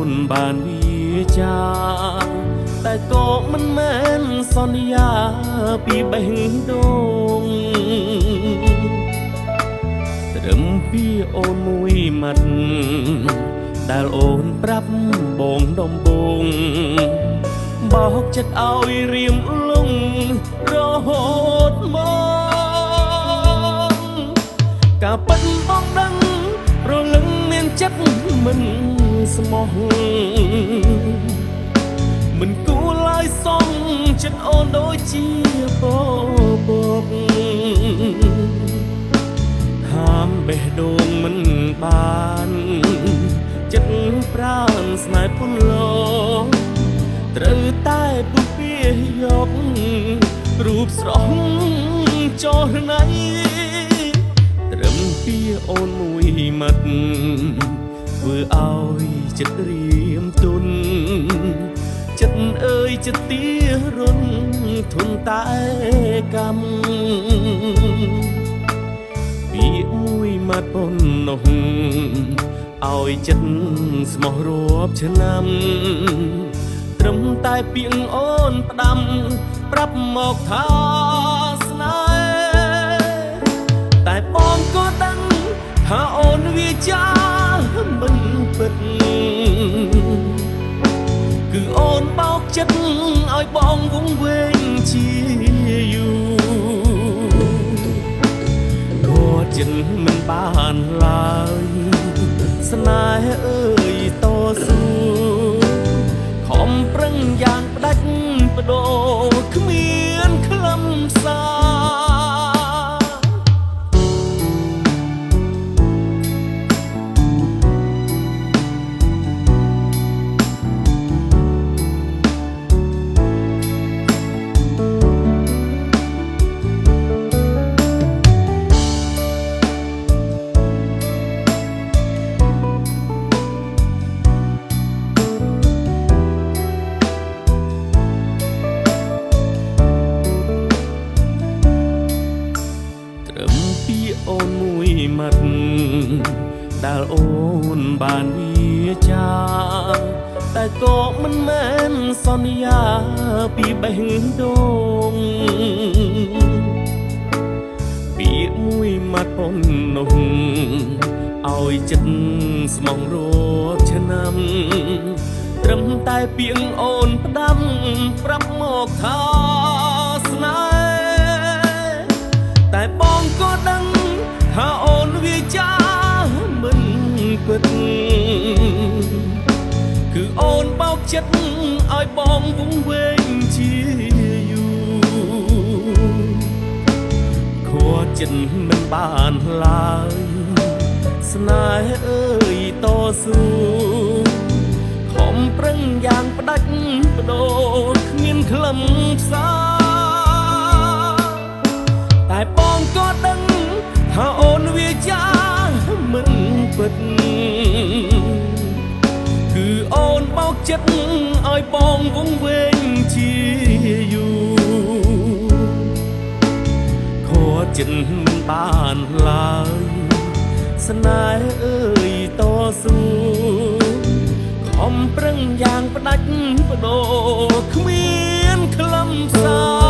นบานวิจาแต่ก็มันแม่นสัญญาปีเบ่งดงត្រឹមពីអូនមួយម៉ាត់ដែលអូនប្រាប់បងដំបងបោកចិត្តឲ្យរៀមលងរហូតមកការប៉ិនបងដឹងរលឹងមានចិត្តមិនស្មោះមិនគួរឡើយសងចិត្តអូនដូចជាបបកហាមបេះដូងមិនបានចិត្តប្រានស្នេហ៍ពុនលោត្រូវតែពុះពីយករូបស្រស់ចោលណៃត្រឹមពីអូនមួយម៉ាត់ធ្វើឲ្យចិត្តរៀមទុនចិត្តអើយចិត្តទារុនធុនតែកម្មពាក្យមួយម៉ាត់ប៉ុណ្ណោះឲ្យចិត្តស្មោះរាប់ឆ្នាំត្រឹមតែពាក្យអូនផ្ដាំប្រាប់មកថាស្នេហ៍តែបងក៏ដឹងថាអូនវាចាមិនពិតគឺអូនបោកចិត្តឲ្យបងវង្វេងជាយូរគាត់ចិត្តមិនបានឡើយស្នេហ៍អើយតស៊ូខំប្រឹងយ៉ាងផ្ដាច់បដូរគ្មានខ្លឹមសារអូនមួយម៉ាត់ដែលអូនបានវាចាតែក៏មិនមែនសន្យាពីបេះដូងពាក្យមួយម៉ាត់ប៉ុណ្ណោះឲ្យចិត្តស្មងរាប់ឆ្នាំត្រឹមតែពាក្យអូនផ្ដាំប្រាប់មកថាស្នេហ៍តែបងក៏ដឹងថាអូនវាចាមិនពិតគឺអូនបោកចិត្តឲ្យបងវង្វេងជាយូរខួរចិត្តមិនបានឡើយស្នេហ៍អើយតស៊ូខំប្រឹងយ៉ាងផ្ដាច់បដូរគ្មានខ្លឹមសារតែបងក៏ដឹងថាអូនវាចាមិនពិតគឺអូនបោកចិត្តឲ្យបងវង្វេងជាយូរខួរចិត្តមិនបានឡើយស្នេហ៍អើយតស៊ូខំប្រឹងយ៉ាងផ្ដាច់បដូរគ្មានខ្លឹមសារ